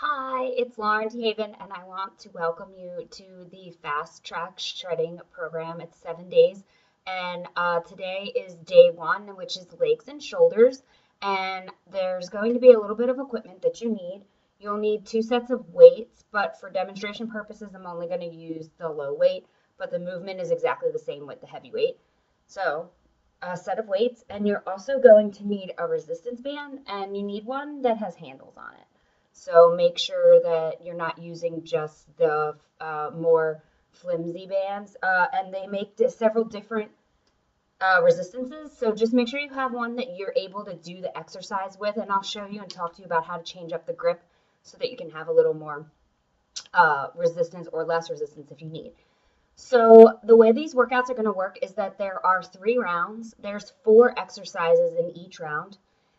Hi, it's Lauren Haven, and I want to welcome you to the Fast Track Shredding program. It's 7 days, and today is day one, which is legs and shoulders. And there's going to be a little bit of equipment that you need. You'll need two sets of weights, but for demonstration purposes, I'm only going to use the low weight, but the movement is exactly the same with the heavy weight. So, a set of weights, and you're also going to need a resistance band, and you need one that has handles on it. So make sure that you're not using just the more flimsy bands. And they make several different resistances. So just make sure you have one that you're able to do the exercise with. And I'll show you and talk to you about how to change up the grip so that you can have a little more resistance or less resistance if you need. So the way these workouts are going to work is that there are 3 rounds. There's 4 exercises in each round,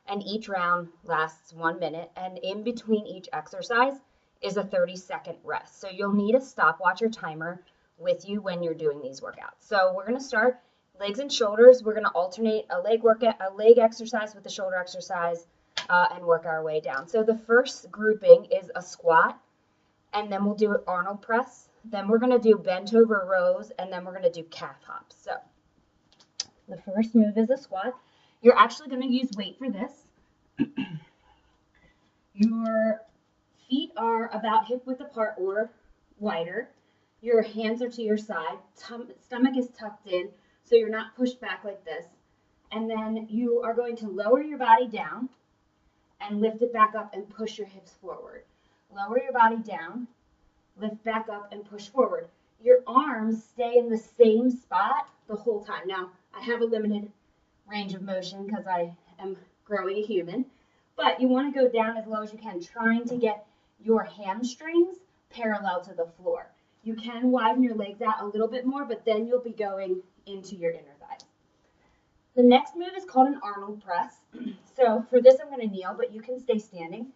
and each round lasts 1 minute. And in between each exercise is a 30-second rest. So you'll need a stopwatch or timer with you when you're doing these workouts. So we're going to start legs and shoulders. We're going to alternate a leg exercise with a shoulder exercise and work our way down. So the first grouping is a squat, and then we'll do an Arnold press. Then we're going to do bent over rows, and then we're going to do calf hops. So the first move is a squat. You're actually going to use weight for this. Your feet are about hip width apart or wider. Your hands are to your side. Stomach is tucked in, so you're not pushed back like this. And then you are going to lower your body down and lift it back up and push your hips forward. Lower your body down, lift back up and push forward. Your arms stay in the same spot the whole time. Now, I have a limited range of motion because I am growing a human, but you want to go down as low as you can, trying to get your hamstrings parallel to the floor. You can widen your legs out a little bit more, but then you'll be going into your inner thighs. The next move is called an Arnold press. So for this, I'm going to kneel, but you can stay standing.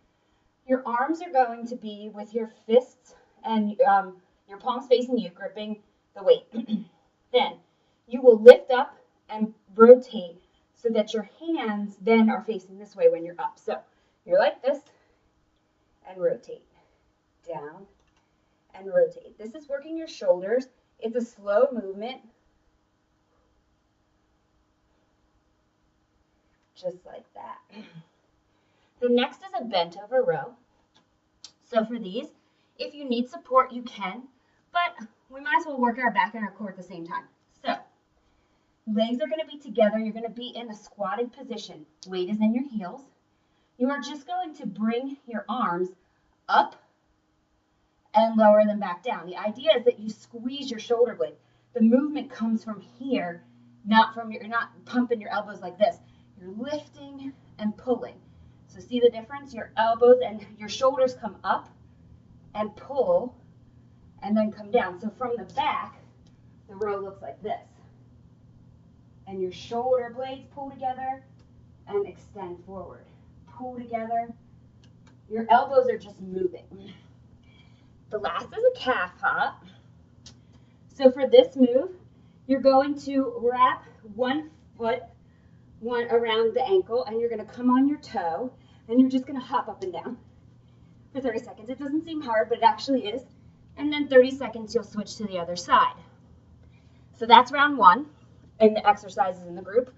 Your arms are going to be with your fists and your palms facing you, gripping the weight. Then you will lift up and rotate so that your hands then are facing this way when you're up. So you're like this and rotate, down and rotate. This is working your shoulders. It's a slow movement, just like that. The next is a bent over row. So for these, if you need support, you can, but we might as well work our back and our core at the same time. So legs are going to be together. You're going to be in a squatted position. Weight is in your heels. You are just going to bring your arms up and lower them back down. The idea is that you squeeze your shoulder blade. The movement comes from here, you're not pumping your elbows like this. You're lifting and pulling. So see the difference? Your elbows and your shoulders come up and pull and then come down. So from the back, the row looks like this. And your shoulder blades pull together and extend forward. Pull together. Your elbows are just moving. The last is a calf hop. So for this move, you're going to wrap one foot around the ankle, and you're going to come on your toe, and you're just going to hop up and down for 30 seconds. It doesn't seem hard, but it actually is. And then 30 seconds, you'll switch to the other side. So that's round one and the exercises in the group.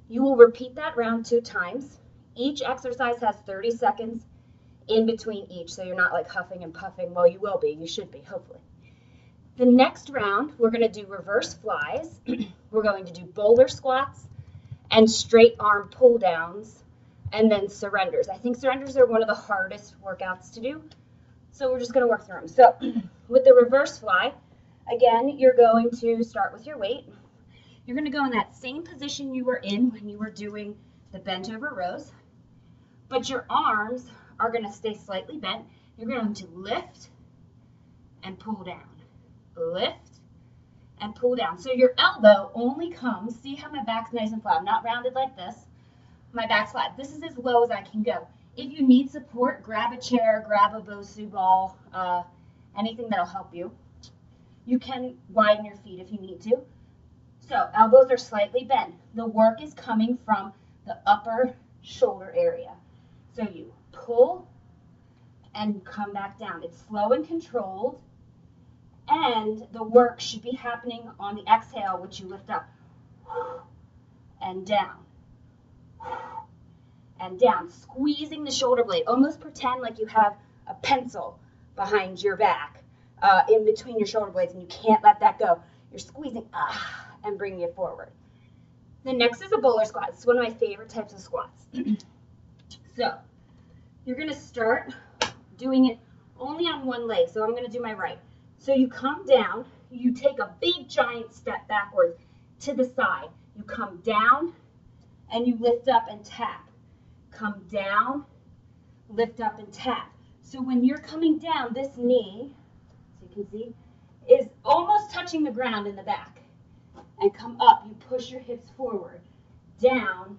You will repeat that round 2 times. Each exercise has 30 seconds in between each, so you're not like huffing and puffing. Well, you will be. You should be, hopefully. The next round, we're going to do reverse flies. We're going to do boulder squats and straight arm pull downs, and then surrenders. I think surrenders are one of the hardest workouts to do, so we're just going to work through them. So with the reverse fly, again, you're going to start with your weight. You're going to go in that same position you were in when you were doing the bent over rows, but your arms are going to stay slightly bent. You're going to lift and pull down, lift and pull down. So your elbow only comes, see how my back's nice and flat, I'm not rounded like this. My back's flat. This is as low as I can go. If you need support, grab a chair, grab a Bosu ball, anything that'll help you. You can widen your feet if you need to. So elbows are slightly bent. The work is coming from the upper shoulder area. So you pull and come back down. It's slow and controlled, and the work should be happening on the exhale, which you lift up and down and down, squeezing the shoulder blade. Almost pretend like you have a pencil behind your back, in between your shoulder blades, and you can't let that go. You're squeezing and bringing it forward. The next is a bowler squat. It's one of my favorite types of squats. So you're going to start doing it only on one leg. So I'm going to do my right. So you come down, you take a big giant step backwards to the side. You come down and you lift up and tap. Come down, lift up and tap. So when you're coming down, this knee, so you can see, is almost touching the ground in the back. And come up, you push your hips forward, down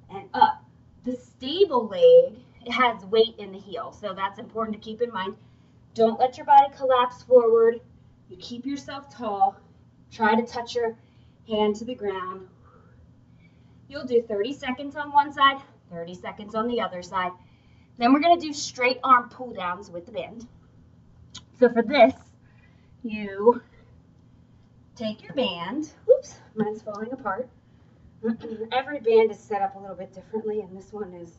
and up. The stable leg, it has weight in the heel, so that's important to keep in mind. Don't let your body collapse forward. You keep yourself tall. Try to touch your hand to the ground. You'll do 30 seconds on one side, 30 seconds on the other side. Then we're going to do straight arm pull downs with the band. So for this, you take your band. Oops, mine's falling apart. Every band is set up a little bit differently, and this one is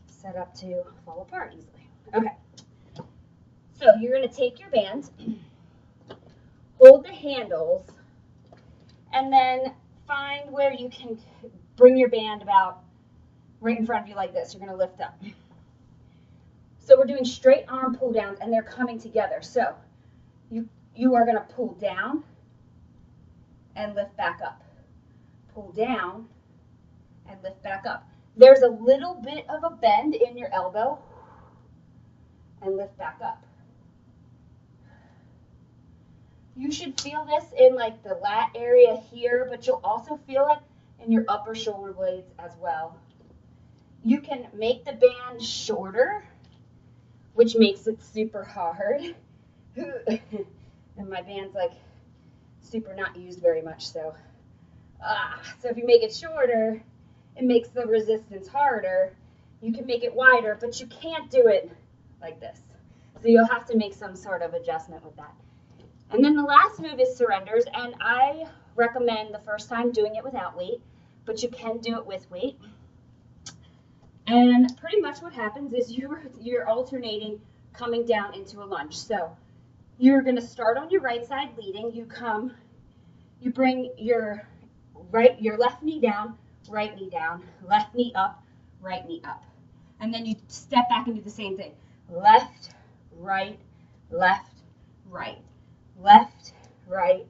set up to fall apart easily. Okay. So you're going to take your band, hold the handles, and then find where you can bring your band about right in front of you like this. You're going to lift up. So we're doing straight arm pull downs, and they're coming together. So you are going to pull down and lift back up. Pull down and lift back up. There's a little bit of a bend in your elbow, and lift back up. You should feel this in like the lat area here, but you'll also feel it in your upper shoulder blades as well. You can make the band shorter, which makes it super hard. And my band's like super not used very much, so if you make it shorter, it makes the resistance harder. You can make it wider, but you can't do it like this. So you'll have to make some sort of adjustment with that. And then the last move is surrenders, and I recommend the first time doing it without weight, but you can do it with weight. And pretty much what happens is you're alternating coming down into a lunge. So you're going to start on your right side leading. You bring your left knee down, right knee down, left knee up, right knee up. And then you step back and do the same thing. Left, right, left, right. Left, right,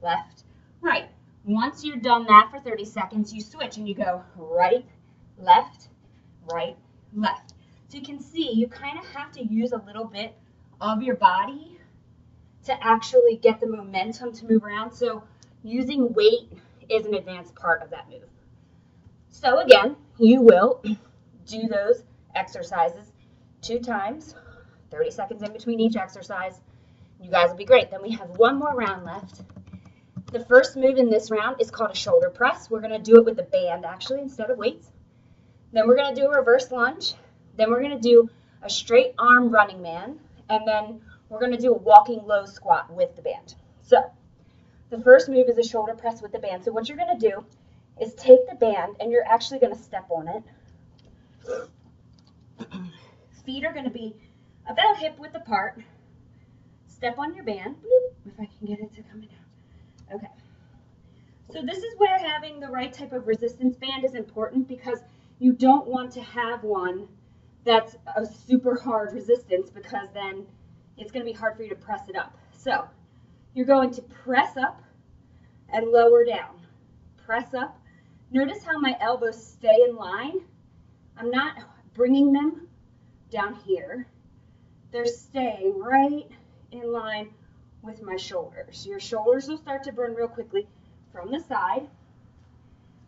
left, right. Once you're done that for 30 seconds, you switch and you go right, left, left. So you can see you kind of have to use a little bit of your body to actually get the momentum to move around. So using weight is an advanced part of that move. So again, you will do those exercises 2 times, 30 seconds in between each exercise. You guys will be great. Then we have one more round left. The first move in this round is called a shoulder press. We're going to do it with the band actually instead of weights. Then we're going to do a reverse lunge. Then we're going to do a straight arm running man. And then we're going to do a walking low squat with the band. So the first move is a shoulder press with the band. So what you're going to do is take the band and you're actually going to step on it. Feet are going to be about hip width apart. Step on your band, bloop, if I can get it to come down. Okay. So this is where having the right type of resistance band is important, because you don't want to have one that's a super hard resistance, because then it's going to be hard for you to press it up. So you're going to press up and lower down. Press up. Notice how my elbows stay in line. I'm not bringing them down here. They're staying right in line with my shoulders. Your shoulders will start to burn real quickly from the side.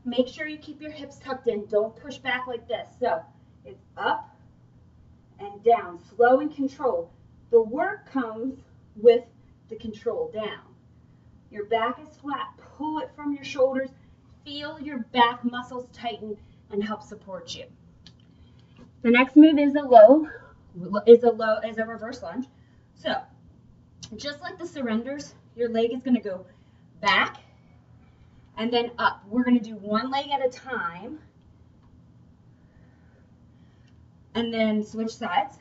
Make sure you keep your hips tucked in. Don't push back like this. So it's up and down, slow and controlled. The work comes with the control down. Your back is flat. Pull it from your shoulders. Feel your back muscles tighten and help support you. The next move is a low is a reverse lunge. So just like the surrenders, your leg is going to go back and then up. We're going to do one leg at a time and then switch sides.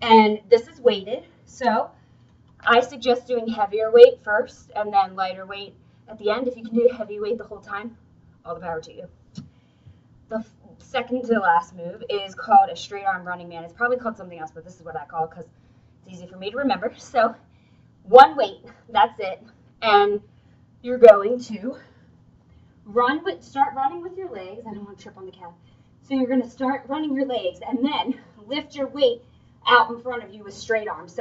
And this is weighted, so I suggest doing heavier weight first and then lighter weight at the end. If you can do heavy weight the whole time, all the power to you. The second to last move is called a straight arm running man. It's probably called something else, but this is what I call it because it's easy for me to remember. So one weight, that's it. And you're going to start running with your legs. I don't want to trip on the cat. So you're going to start running your legs and then lift your weight out in front of you with straight arms.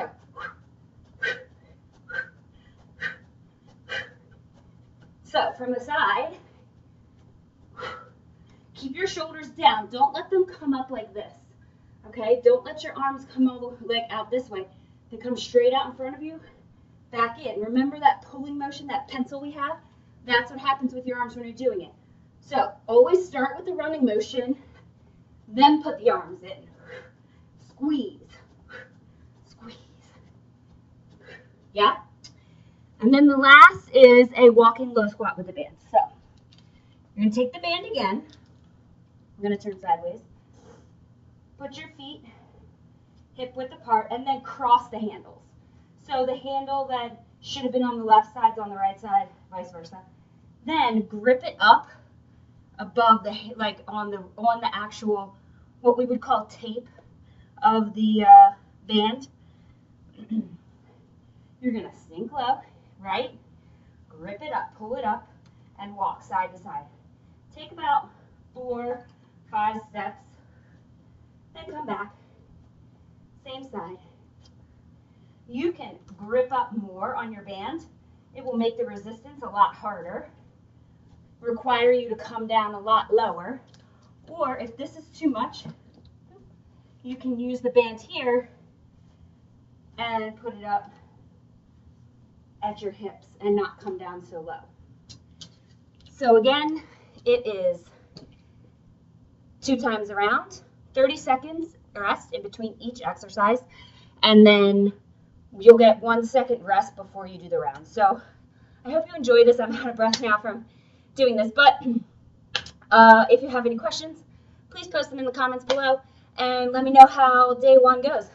So from the side, keep your shoulders down. Don't let them come up like this. Okay? Don't let your arms come all the way out this way. They come straight out in front of you. Back in. Remember that pulling motion, that pencil we have? That's what happens with your arms when you're doing it. So always start with the running motion, then put the arms in. Squeeze. Squeeze. Yeah? And then the last is a walking low squat with the band. So you're going to take the band again. I'm going to turn sideways. Put your feet hip width apart and then cross the handles. So the handle that should have been on the left side is on the right side, vice versa. Then grip it up above the, like on the actual, what we would call tape of the band. You're going to sink low, right? Grip it up, pull it up, and walk side to side. Take about 4, 5 steps, then come back, same side. You can grip up more on your band. It will make the resistance a lot harder, require you to come down a lot lower, or if this is too much, you can use the band here and put it up at your hips and not come down so low. So again, it is 2 times around, 30 seconds rest in between each exercise, and then you'll get 1 second rest before you do the round. So I hope you enjoyed this. I'm out of breath now from doing this, but if you have any questions, please post them in the comments below and let me know how day 1 goes.